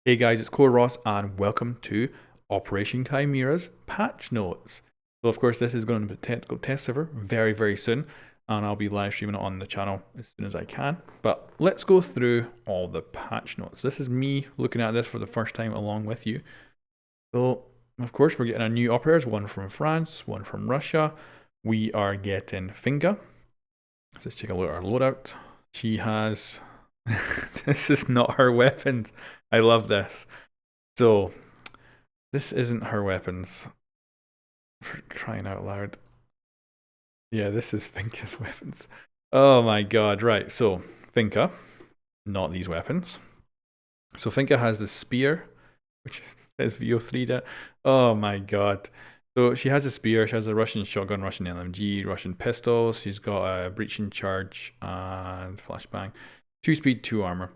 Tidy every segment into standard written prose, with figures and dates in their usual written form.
Hey guys, it's Coreross and welcome to Operation Chimera's patch notes. So of course this is going to be a technical test server very soon, and I'll be live streaming it on the channel as soon as I can. But let's go through all the patch notes. This is me looking at this for the first time along with you. So of course we're getting our new operators, one from France, one from Russia. We are getting Finka. So let's take a look at our loadout. She has this is not her weapons. I love this. So, this isn't her weapons. For crying out loud. Yeah, this is Finka's weapons. Oh my god, right. So, Finka, not these weapons. So, Finka has the spear, which says VO3. Oh my god. So, she has a spear, she has a Russian shotgun, Russian LMG, Russian pistols. She's got a breaching charge and flashbang. 2 speed, 2 armor.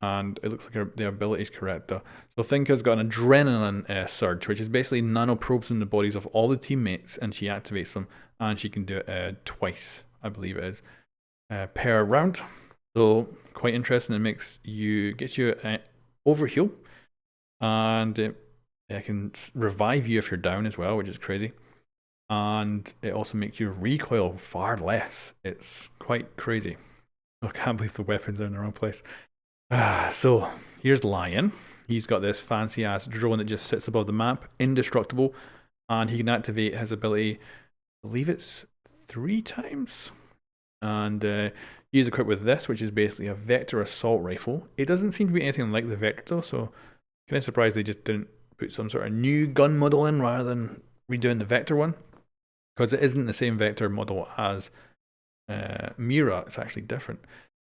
And it looks like the ability is correct though. So Finka's got an adrenaline surge, which is basically nanoprobes in the bodies of all the teammates, and she activates them, and she can do it twice, I believe it is, per round. So quite interesting. It gets you overheal, and it can revive you if you're down as well, which is crazy. And it also makes you recoil far less. It's quite crazy. I can't believe the weapons are in the wrong place. So here's Lion. He's got this fancy ass drone that just sits above the map, indestructible, and he can activate his ability, I believe it's 3 times. And he's equipped with this, which is basically a vector assault rifle. It doesn't seem to be anything like the vector though, so kind of surprised they just didn't put some sort of new gun model in rather than redoing the vector one, because it isn't the same vector model as Mira. It's actually different.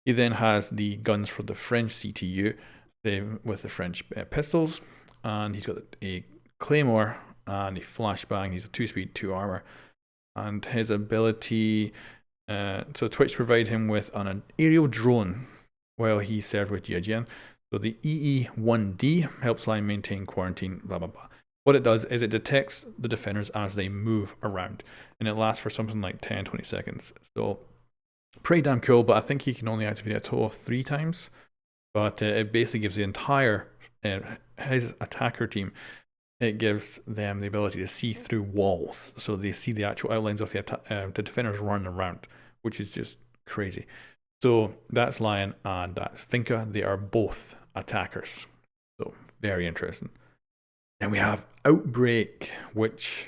He then has the guns for the French CTU with the French pistols, and he's got a claymore and a flashbang. He's a 2 speed, 2 armor, and his ability. So Twitch provide him with an aerial drone while he served with GIGN. So the EE1D helps Lion maintain quarantine. Blah blah blah. What it does is it detects the defenders as they move around, and it lasts for something like 10-20 seconds. So pretty damn cool, but I think he can only activate it a total of 3 times. But it basically gives the entire, his attacker team, it gives them the ability to see through walls. So they see the actual outlines of the defenders running around, which is just crazy. So that's Lion and that's Finka. They are both attackers. So very interesting. And we have Outbreak, which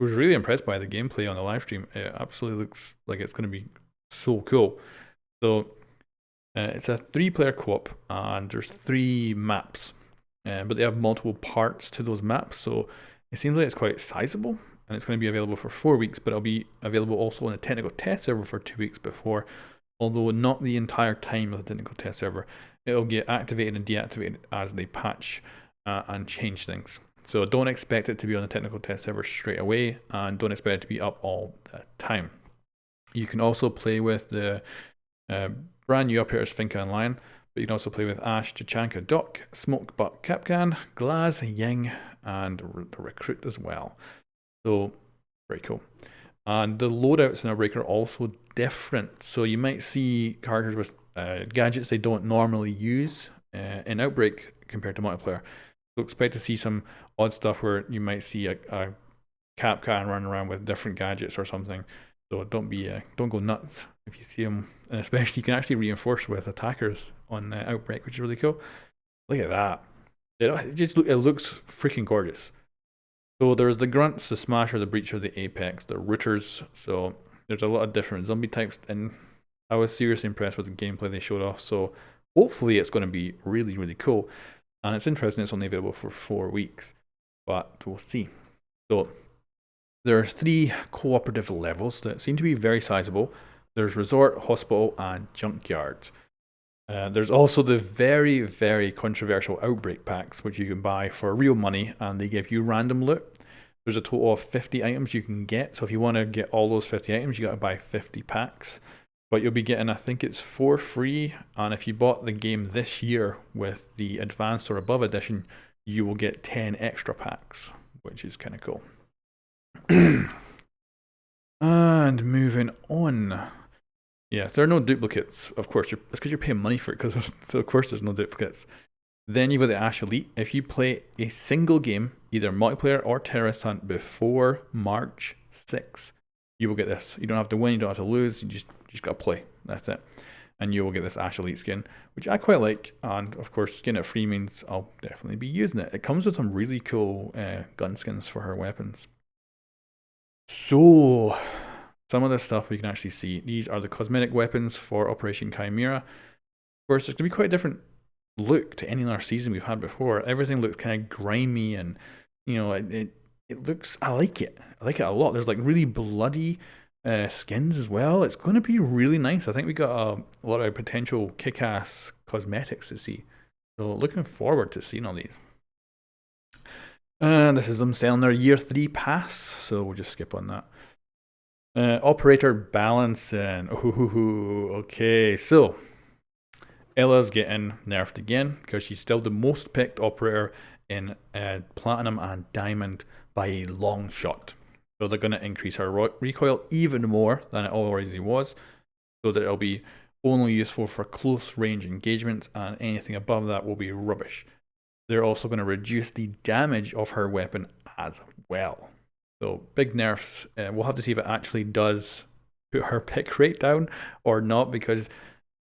I was really impressed by the gameplay on the live stream. It absolutely looks like it's going to be so cool. So it's a 3-player co-op, and there's 3 maps, but they have multiple parts to those maps, so it seems like it's quite sizable, and it's going to be available for 4 weeks, but it'll be available also on a technical test server for 2 weeks before, although not the entire time of the technical test server. It'll get activated and deactivated as they patch and change things. So don't expect it to be on the technical test server straight away, and don't expect it to be up all the time. You can also play with the brand new operators Finka and Lion, but you can also play with Ash, Chachanka, Doc, Smoke, Buck, Capcan, Glaz, Ying, and the Recruit as well. So, very cool. And the loadouts in Outbreak are also different. So you might see characters with gadgets they don't normally use in Outbreak compared to multiplayer. So expect to see some odd stuff where you might see a Capcan running around with different gadgets or something. So don't go nuts if you see them, and especially you can actually reinforce with attackers on Outbreak, which is really cool. Look at that! It looks freaking gorgeous. So there's the grunts, the smasher, the breacher, the apex, the rooters. So there's a lot of different zombie types, and I was seriously impressed with the gameplay they showed off. So hopefully it's going to be really cool, and it's interesting. It's only available for 4 weeks, but we'll see. So there are 3 cooperative levels that seem to be very sizable. There's Resort, Hospital, and Junkyard. There's also the very controversial Outbreak packs, which you can buy for real money, and they give you random loot. There's a total of 50 items you can get, so if you want to get all those 50 items, you got to buy 50 packs. But you'll be getting, I think it's 4 free, and if you bought the game this year with the Advanced or Above edition, you will get 10 extra packs, which is kind of cool. And moving on. Yeah, there are no duplicates, of course. It's because you're paying money for it, so of course there's no duplicates. Then you've got the Ash Elite. If you play a single game, either multiplayer or terrorist hunt, before March 6th, you will get this. You don't have to win, you don't have to lose, you just got to play. That's it. And you will get this Ash Elite skin, which I quite like. And of course, getting it free means I'll definitely be using it. It comes with some really cool gun skins for her weapons. So, some of this stuff we can actually see. These are the cosmetic weapons for Operation Chimera. Of course, there's going to be quite a different look to any other season we've had before. Everything looks kind of grimy and, you know, it looks, I like it. I like it a lot. There's like really bloody skins as well. It's going to be really nice. I think we got a lot of potential kick-ass cosmetics to see. So looking forward to seeing all these. And this is them selling their year 3 pass, so we'll just skip on that. Operator balancing. Ooh, okay, so Ella's getting nerfed again because she's still the most picked operator in Platinum and Diamond by a long shot. So they're going to increase her recoil even more than it already was, so that it'll be only useful for close range engagements, and anything above that will be rubbish. They're also going to reduce the damage of her weapon as well. So big nerfs. We'll have to see if it actually does put her pick rate down or not, because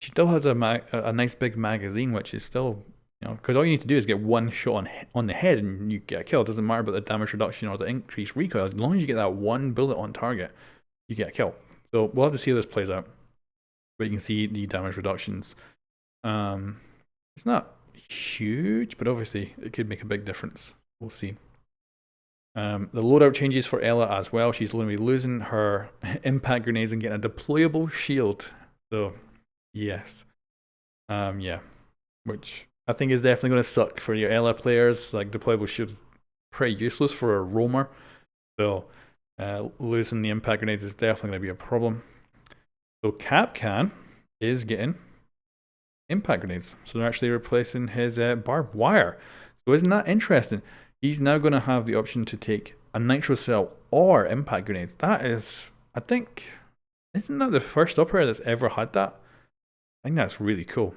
she still has a nice big magazine, which is still, you know, because all you need to do is get one shot on the head and you get a kill. It doesn't matter about the damage reduction or the increased recoil. As long as you get that one bullet on target, you get a kill. So we'll have to see how this plays out. But you can see the damage reductions. It's not huge, but obviously it could make a big difference. We'll see. The loadout changes for Ella as well. She's going to be losing her impact grenades and getting a deployable shield. So, yes. Yeah. Which I think is definitely going to suck for your Ella players. Like, deployable shield is pretty useless for a roamer. So, losing the impact grenades is definitely going to be a problem. So, Capcan is getting impact grenades. So, they're actually replacing his barbed wire. So, isn't that interesting? He's now going to have the option to take a nitro cell or impact grenades. That is, I think, isn't that the first operator that's ever had that? I think that's really cool.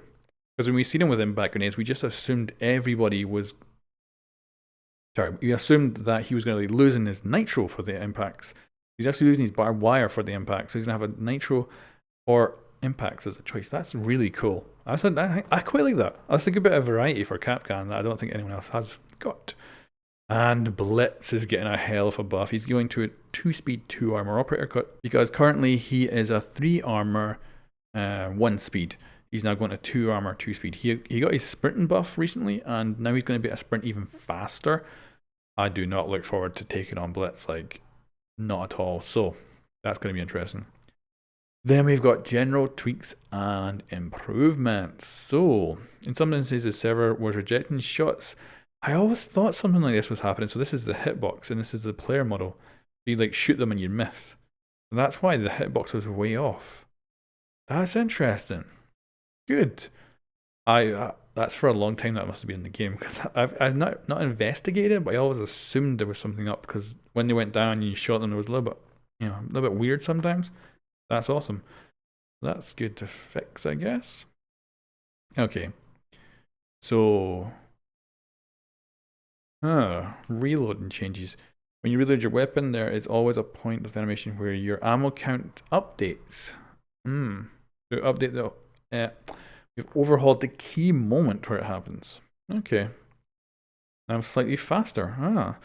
Because when we seen him with impact grenades, we just assumed everybody was... Sorry, we assumed that he was going to be losing his nitro for the impacts. He's actually losing his barbed wire for the impacts. So he's going to have a nitro or impacts as a choice. That's really cool. I quite like that. That's a good bit of variety for Capcan that I don't think anyone else has got. And Blitz is getting a hell of a buff. He's going to a 2-speed, 2-armor operator cut, because currently he is a 3-armor, 1-speed. He's now going to 2-armor, 2-speed. He got his sprinting buff recently, and now he's going to be able to sprint even faster. I do not look forward to taking on Blitz, like, not at all. So that's going to be interesting. Then we've got general tweaks and improvements. So in some instances, the server was rejecting shots. I always thought something like this was happening. So this is the hitbox and this is the player model. You like shoot them and you miss. And that's why the hitbox was way off. That's interesting. Good. That's for a long time that must have been in the game, because I've not investigated, but I always assumed there was something up, because when they went down and you shot them, it was a little bit, you know, a little bit weird sometimes. That's awesome. That's good to fix, I guess. Okay. So reloading changes. When you reload your weapon, there is always a point of animation where your ammo count updates. To update the we've overhauled the key moment where it happens. Okay. Now slightly faster.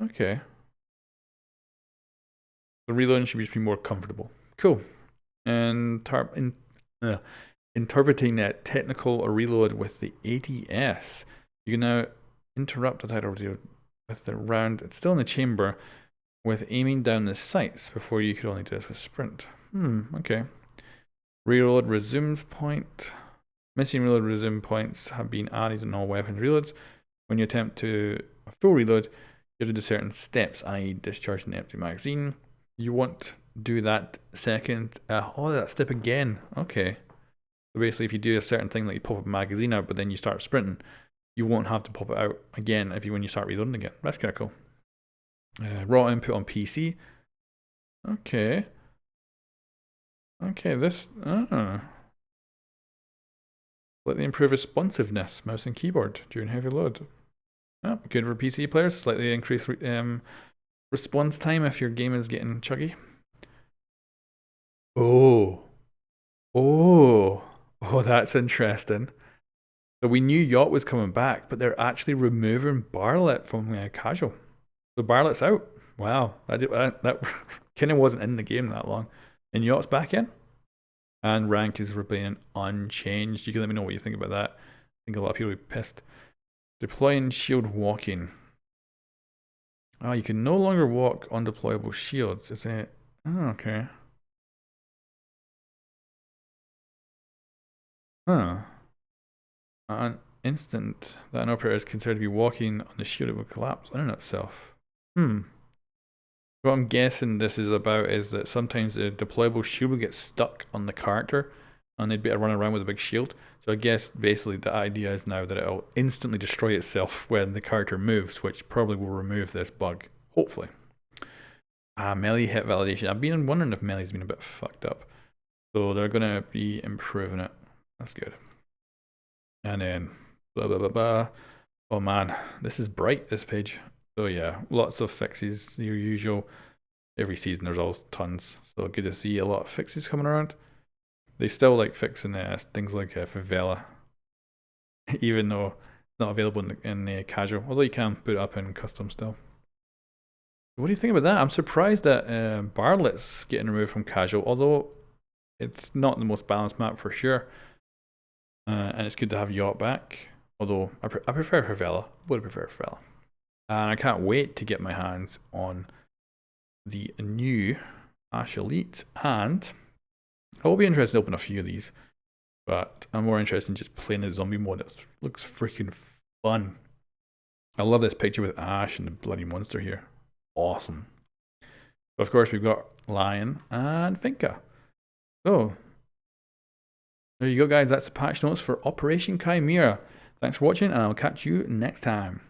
Okay. The reloading should just be more comfortable. Cool. And interpreting that technical reload with the ADS. You can now interrupt a title reload with the round. It's still in the chamber with aiming down the sights. Before you could only do this with sprint. Okay. Reload resumes point. Missing reload resume points have been added in all weapons reloads. When you attempt to a full reload, you have to do certain steps, i.e. discharge an empty magazine. You won't do that second. That step again. Okay. So basically, if you do a certain thing, like you pop a magazine out, but then you start sprinting, you won't have to pop it out again when you start reloading again. That's kind of cool. Raw input on PC. Okay. Okay, this... Slightly improve responsiveness, mouse and keyboard during heavy load. Oh, good for PC players. Slightly increase response time if your game is getting chuggy. Oh, that's interesting. So we knew Yacht was coming back, but they're actually removing Bartlett from casual. So Bartlett's out. Wow, that kind of wasn't in the game that long. And Yacht's back in. And rank is remaining unchanged. You can let me know what you think about that. I think a lot of people will be pissed. Deploying shield walking. Oh, you can no longer walk on deployable shields. Is it? Oh, okay. Huh. An instant that an operator is considered to be walking on the shield, it will collapse in itself. What I'm guessing this is about is that sometimes the deployable shield will get stuck on the character and they'd be running around with a big shield. So I guess basically the idea is now that it'll instantly destroy itself when the character moves, which probably will remove this bug, hopefully. Melee hit validation. I've been wondering if melee's been a bit fucked up. So they're going to be improving it. That's good. And then, blah, blah, blah, blah. Oh man, this is bright, this page. So yeah, lots of fixes, your usual. Every season there's always tons. So good to see a lot of fixes coming around. They still like fixing things like favela, even though it's not available in the casual. Although you can put it up in custom still. What do you think about that? I'm surprised that Bartlett's getting removed from casual, although it's not the most balanced map for sure. And it's good to have Yacht back. Although I prefer favela. Would prefer favela. And I can't wait to get my hands on the new Ash Elite. And I will be interested to open a few of these. But I'm more interested in just playing the zombie mode. It looks freaking fun. I love this picture with Ash and the bloody monster here. Awesome. But of course, we've got Lion and Finka. So, there you go, guys. That's the patch notes for Operation Chimera. Thanks for watching, and I'll catch you next time.